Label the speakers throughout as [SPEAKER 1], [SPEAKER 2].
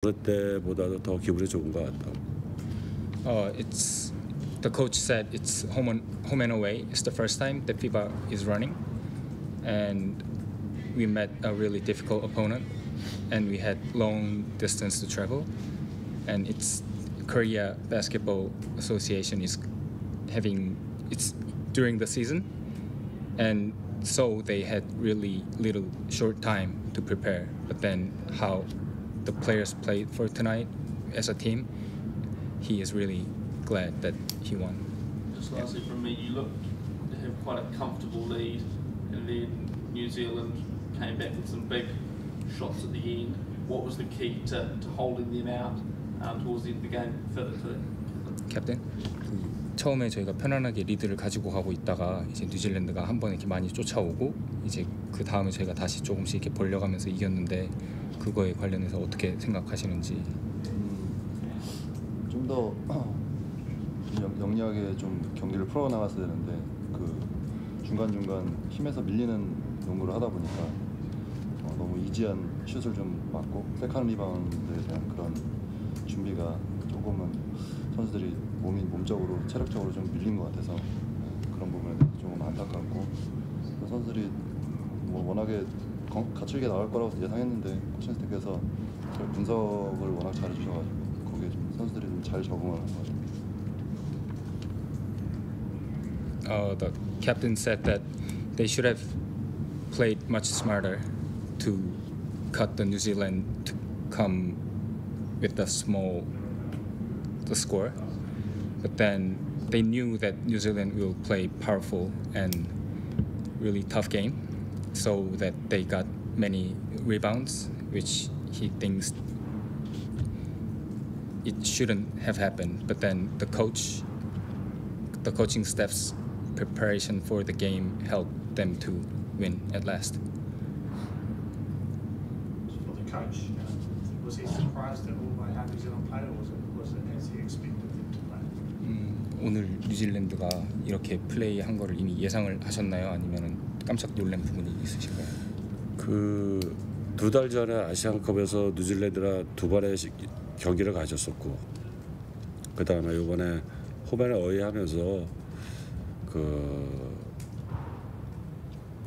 [SPEAKER 1] 어느 때보다도 더 기분이 좋은 것 같다.
[SPEAKER 2] It's the coach said it's home and away. It's the first time that FIBA is running, and we met a really difficult opponent, and we had long distance to travel, and it's Korea Basketball Association is having it's during the season, and so they had really little short time to prepare. But then how the players played for tonight as a team, he is really glad that he won.
[SPEAKER 3] Just lastly from me, you looked to have quite a comfortable lead, and then New Zealand came back with some big shots at the end. What was the key to holding them out towards the end of the game for the
[SPEAKER 2] 캡틴? 처음에 저희가 편안하게 리드를 가지고 가고 있다가 이제 뉴질랜드가 한 번 이렇게 많이 쫓아오고 이제 그 다음에 저희가 다시 조금씩 이렇게 벌려가면서 이겼는데 그거에 관련해서 어떻게 생각하시는지?
[SPEAKER 4] 좀 더 영리하게 좀 경기를 풀어 나갔어야 되는데 그 중간중간 힘에서 밀리는 농구를 하다 보니까 너무 이지한 슛을 좀 맞고 세컨 리바운드에 대한 그런 준비가 조금은 선수들이 몸적으로 체력적으로 좀 밀린 것 같아서 그런 부분에 대해서 조금 안타깝고 선수들이 뭐 워낙에 거칠게 나올 거라고 예상했는데 코칭 스태프께서 분석을 워낙 잘해주셔가지고 거기에 좀 선수들이 좀 잘 적응을 한 것 같아요.
[SPEAKER 2] The captain said that they should have played much smarter to cut the New Zealand to come with the score, but then they knew that New Zealand will play powerful and really tough game, so that they got many rebounds, which he thinks it shouldn't have happened. But then the coaching staff's preparation for the game helped them to win at last.
[SPEAKER 5] For the coach, was he surprised at all by how New Zealand played, or was it as he expected them to play?
[SPEAKER 2] 오늘 뉴질랜드가 이렇게 플레이한 거를 이미 예상을 하셨나요? 아니면은 깜짝 놀란 부분이 있으신가요?
[SPEAKER 1] 그 두 달 전에 아시안컵에서 뉴질랜드랑 두 번의 경기를 가졌었고, 그 다음에 이번에 홈앤 어웨이하면서 그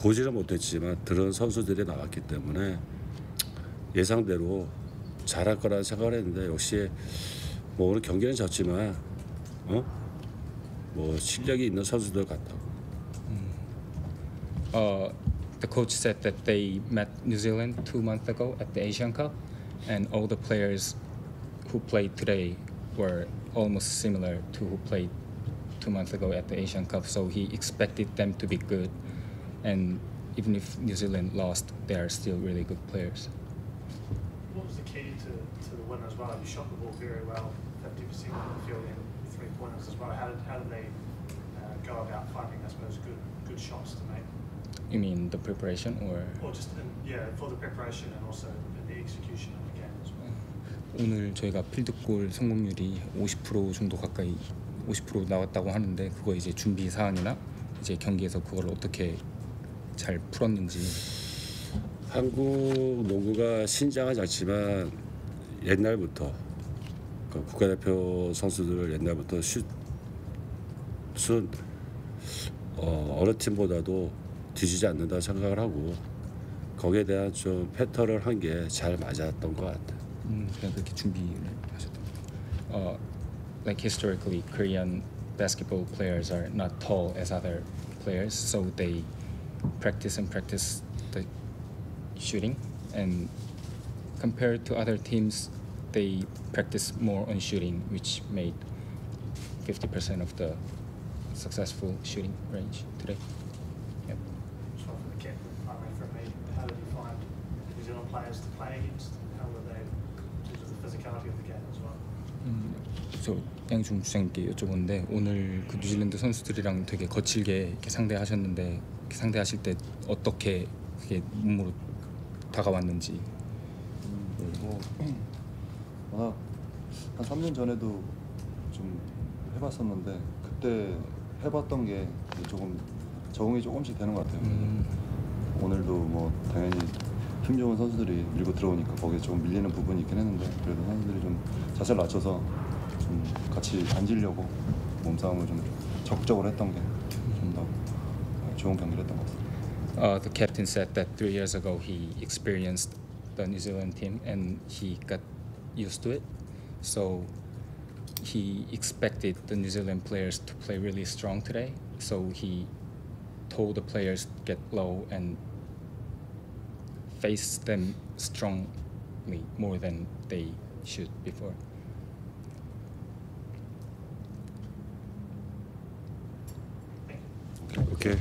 [SPEAKER 1] 보지는 못했지만 들은 선수들이 나왔기 때문에 예상대로 잘할 거라는 생각을 했는데 역시 뭐 오늘 경기는 졌지만 뭐 실력이 있는 선수들 같다고.
[SPEAKER 2] The coach said that they met New Zealand 2 months ago at the Asian Cup, and all the players who played today were almost similar to who played 2 months ago at the Asian Cup. So he expected them to be good, and even if New Zealand lost, they are still really good players.
[SPEAKER 5] What was the key to the win as well? You shot the ball very well, 50% on the field and 3-pointers as well. How did they go about finding, I suppose, good shots to make?
[SPEAKER 2] You mean the preparation or
[SPEAKER 5] just for the preparation and also in the execution of the game as well?
[SPEAKER 2] 오늘 저희가 필드골 성공률이 50% 정도 가까이 50% 나왔다고 하는데 그거 이제 준비 사항이나 이제 경기에서 그걸 어떻게 잘 풀었는지.
[SPEAKER 1] 한국 농구가 신장은 작지만 옛날부터 그 국가대표 선수들 옛날부터 슛은 어느 팀보다도 뒤지지 않는다 생각을 하고 거기에 대한 좀 패턴을 한 게 잘 맞았던 것 같아.
[SPEAKER 2] 그냥 그렇게 준비를 하셨던. Like historically, Korean basketball players are not tall as other players, so they practice the shooting, and compared to other teams, they practice more on shooting, which made 50% of the successful shooting range today. Yep.
[SPEAKER 5] So for the captain, from me, how did you find the New Zealand players to play against? How were they in terms of the physicality of the game as well?
[SPEAKER 2] 저 양중 주장님께 여쭤보는데 오늘 그 뉴질랜드 선수들이랑 되게 거칠게 이렇게 상대하셨는데 이렇게 상대하실 때 어떻게 그게 몸으로 다가왔는지.
[SPEAKER 4] 워낙 한 3년 전에도 좀 해봤었는데 그때 해봤던 게 조금 적응이 조금씩 되는 것 같아요. 오늘도 뭐 당연히 힘 좋은 선수들이 밀고 들어오니까 거기에 좀 밀리는 부분이 있긴 했는데 그래도 선수들이 좀 자세를 낮춰서 좀 같이 안 지려고 몸싸움을 좀 적극적으로 했던 게 좀 더 좋은 경기를 했던 것 같습니다.
[SPEAKER 2] The captain said that 3 years ago he experienced the New Zealand team and he got used to it. So he expected the New Zealand players to play really strong today. So he told the players to get low and face them strongly more than they should before.
[SPEAKER 1] 오케이.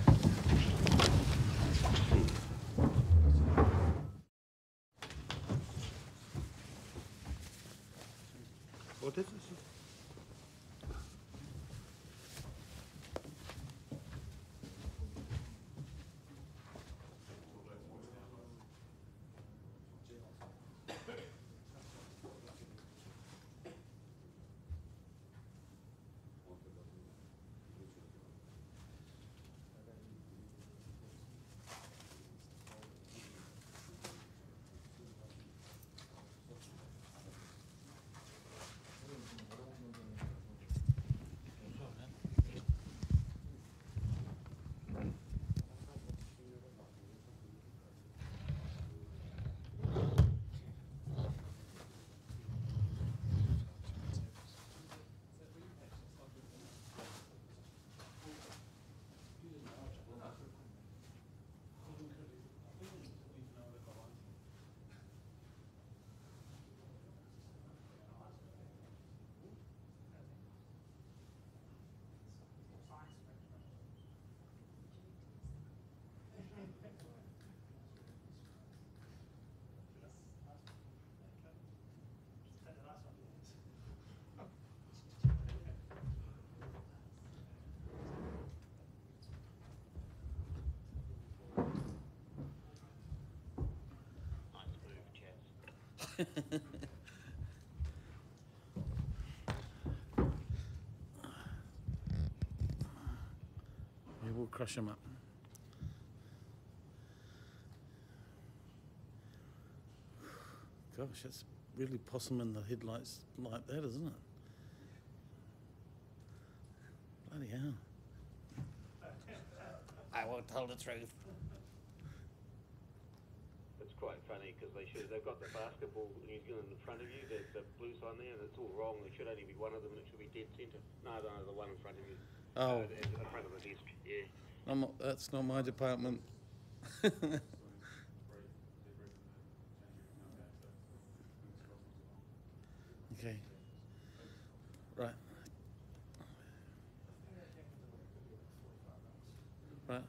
[SPEAKER 6] Yeah, we'll crush him up. Gosh, it's really possum in the headlights like that, isn't it? Bloody hell. I won't tell the truth.
[SPEAKER 7] It's quite funny because they've got the basketball New Zealand in front of you, the blue sign there, and it's all wrong. There should only be one of them, and it should be dead centre. No, the one in front of you.
[SPEAKER 6] Oh.
[SPEAKER 7] In front of the desk. Yeah.
[SPEAKER 6] That's not my department. Okay. Right. Right.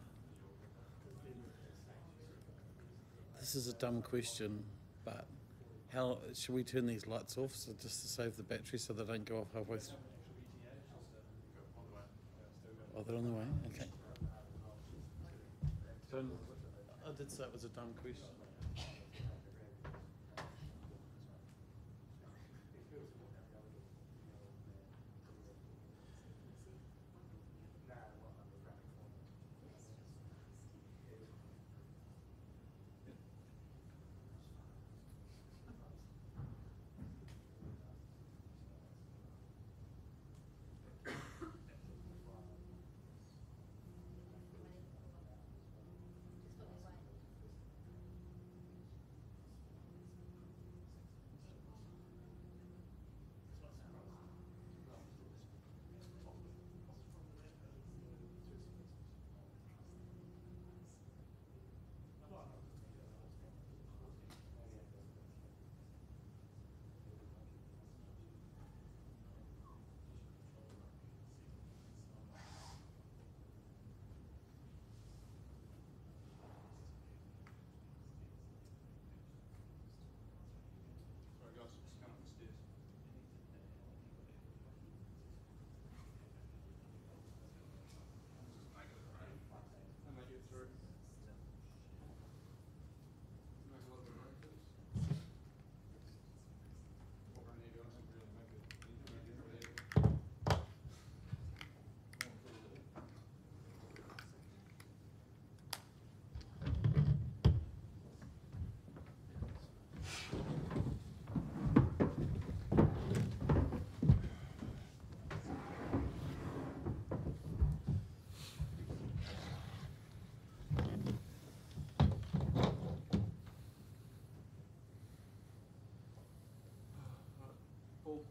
[SPEAKER 6] This is a dumb question, but how should we turn these lights off so just to save the battery so they don't go off halfway through? Oh, they're on the way? Okay. So I did say it was a dumb question.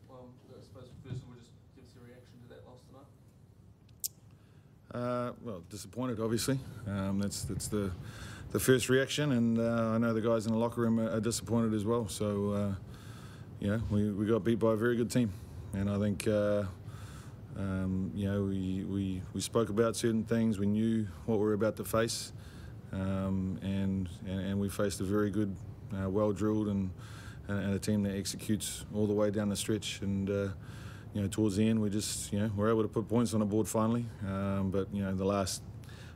[SPEAKER 3] Paul, I suppose first we'll just give us your reaction to that loss tonight.
[SPEAKER 8] Well, disappointed, obviously. That's the first reaction, and I know the guys in the locker room are disappointed as well. So, we got beat by a very good team, and I think we spoke about certain things. We knew what we were about to face, and we faced a very good, well drilled and a team that executes all the way down the stretch. And towards the end, we just we're able to put points on the board finally. But the last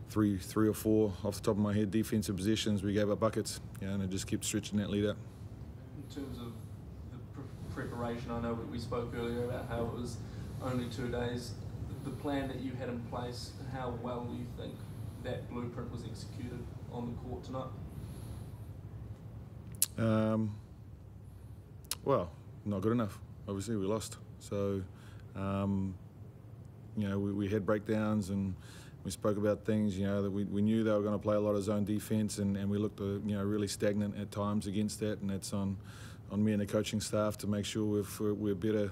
[SPEAKER 8] three or four off the top of my head defensive possessions, we gave up buckets, and it just kept stretching that lead out.
[SPEAKER 3] In terms of the preparation, I know we spoke earlier about how it was only 2 days. The plan that you had in place, how well do you think that blueprint was executed on the court tonight?
[SPEAKER 8] Well, not good enough. Obviously, we lost. So, we had breakdowns, and we spoke about things, that we knew they were going to play a lot of zone defence, and we looked, really stagnant at times against that, and that's on me and the coaching staff to make sure we're better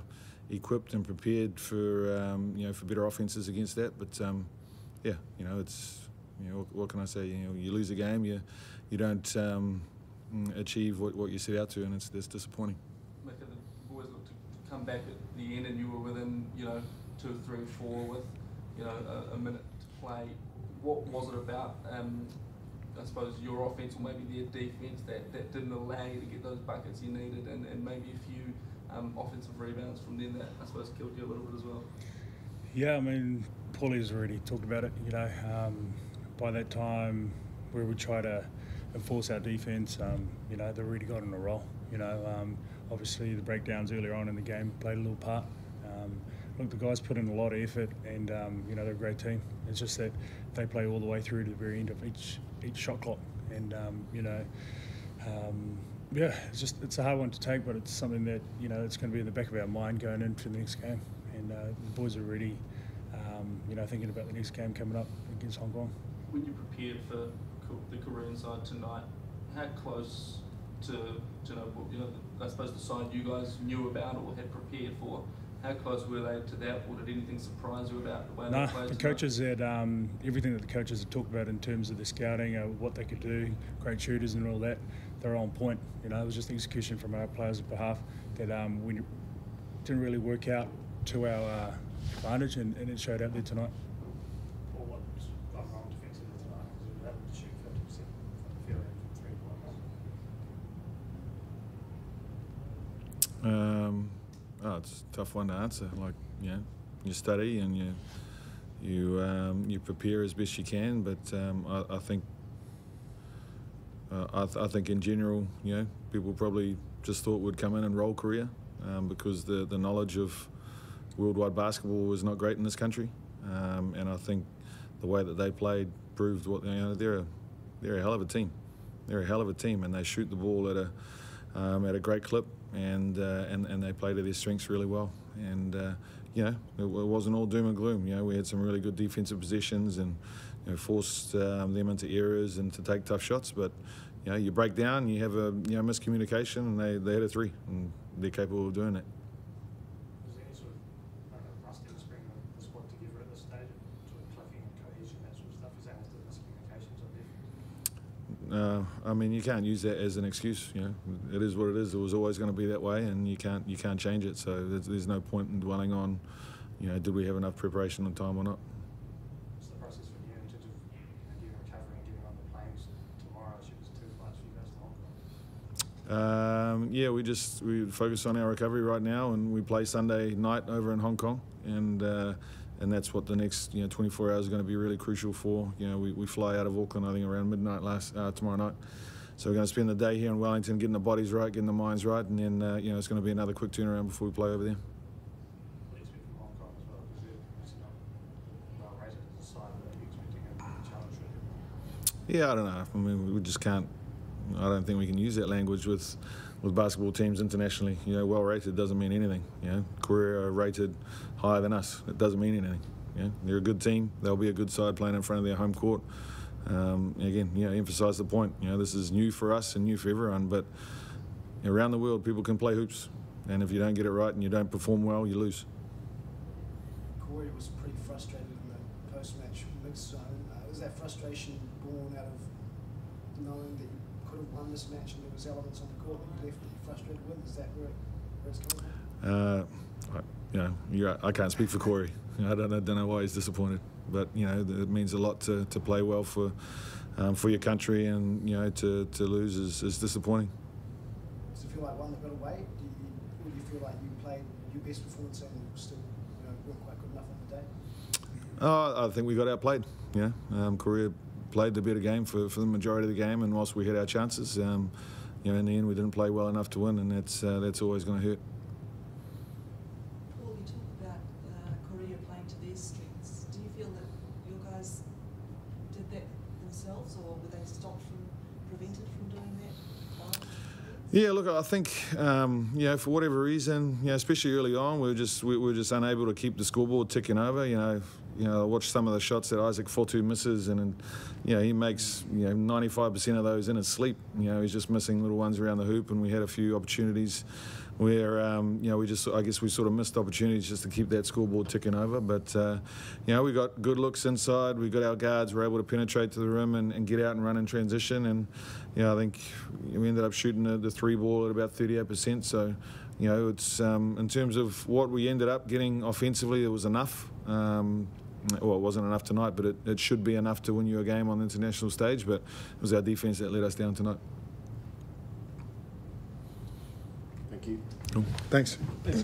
[SPEAKER 8] equipped and prepared for better offences against that. But it's what can I say? You lose a game, you don't achieve what you set out to, and it's disappointing.
[SPEAKER 3] Mika, the boys looked to come back at the end, and you were within 2, 3, 4 with a minute to play. What was it about? I suppose your offense or maybe their defense that didn't allow you to get those buckets you needed, and maybe a few offensive rebounds from them that I suppose killed you a little bit as well.
[SPEAKER 9] Yeah, I mean, Paulie's already talked about it. By that time, where we try to enforce our defence, they've already got on a roll. Obviously the breakdowns earlier on in the game played a little part. Look, the guys put in a lot of effort, and they're a great team. It's just that they play all the way through to the very end of each shot clock, and it's a hard one to take, but it's something that it's going to be in the back of our mind going into the next game. And the boys are already thinking about the next game coming up against Hong Kong.
[SPEAKER 3] When you prepared for the Korean side tonight, how close to I suppose the side you guys knew about or had prepared for, how close were they to that, or did anything surprise you about the way they played?
[SPEAKER 9] The coaches had everything that the coaches had talked about in terms of the scouting, what they could do, great shooters and all that. They're on point. It was just execution from our players' behalf that we didn't really work out to our advantage, and it showed out there tonight.
[SPEAKER 5] Or what's gone wrong defensively tonight? Because we were able to shoot 50% from the field and 3 pointers.
[SPEAKER 8] It's a tough one to answer. You study and you prepare as best you can, but I think in general, people probably just thought we'd come in and roll Korea because the knowledge of worldwide basketball was not great in this country, and I think the way that they played proved what they're a hell of a team. They're a hell of a team, and they shoot the ball at a great clip, and they play to their strengths really well. And it wasn't all doom and gloom. We had some really good defensive possessions and forced them into errors and to take tough shots. But you break down, you have a miscommunication, and they hit a 3, and they're capable of doing it.
[SPEAKER 5] Was there any sort of rusty spring the squad together at this stage, sort of clicking and cohesion, that sort of stuff? Is that after the miscommunications on defense?
[SPEAKER 8] You can't use that as an excuse. It is what it is. It was always going to be that way, and you can't change it. So there's no point in dwelling on, did we have enough preparation on time or not.
[SPEAKER 5] What's the process for you in terms of getting recovery and getting on the planes tomorrow? It was 2 flights for you guys to Hong Kong.
[SPEAKER 8] We focus on our recovery right now, and we play Sunday night over in Hong Kong, and that's what the next 24 hours is going to be really crucial for. We fly out of Auckland, I think, around midnight tomorrow night. So we're going to spend the day here in Wellington getting the bodies right, getting the minds right, and then it's going to be another quick turnaround before we play over there.
[SPEAKER 5] What do you expect from Hong Kong as well? Because they're obviously not well rated as a side, but are you expecting a challenge from them?
[SPEAKER 8] Yeah, I don't know. We just can't. I don't think we can use that language with basketball teams internationally. Well rated doesn't mean anything. Korea are rated higher than us. It doesn't mean anything. They're a good team. They'll be a good side playing in front of their home court. Again, emphasise the point. This is new for us and new for everyone. But around the world, people can play hoops. And if you don't get it right and you don't perform well, you lose.
[SPEAKER 10] Corey was pretty frustrated in the post-match mixed zone. Is that frustration born out of knowing that you could have won this match and there was elements on the court that you left that you're frustrated with? Is that where it's coming from?
[SPEAKER 8] I can't speak for Corey. I don't know why he's disappointed, but it means a lot to play well for your country, and to lose is disappointing.
[SPEAKER 10] Does it feel like one that got away? Or do you feel like you played your best performance and still weren't quite good enough on the day?
[SPEAKER 8] I think we got outplayed. Korea played the better game for the majority of the game, and whilst we had our chances, in the end we didn't play well enough to win, and that's always going to hurt.
[SPEAKER 11] Paul, you talk about Korea playing to their strengths. Do you feel that your guys did that themselves, or were they prevented from doing that?
[SPEAKER 8] Yeah, look, I think for whatever reason, especially early on, we were just unable to keep the scoreboard ticking over. I watched some of the shots that Isaac Fotu misses, and he makes 95% of those in his sleep. He's just missing little ones around the hoop, and we had a few opportunities where I guess we sort of missed opportunities just to keep that scoreboard ticking over. But we got good looks inside. We got our guards were able to penetrate to the rim and get out and run in transition. And I think we ended up shooting the three ball at about 38%. So it's in terms of what we ended up getting offensively, it was enough. Well, it wasn't enough tonight, but it should be enough to win you a game on the international stage. But it was our defence that let us down tonight.
[SPEAKER 12] Thank you.
[SPEAKER 8] Cool. Thanks.
[SPEAKER 12] Thanks,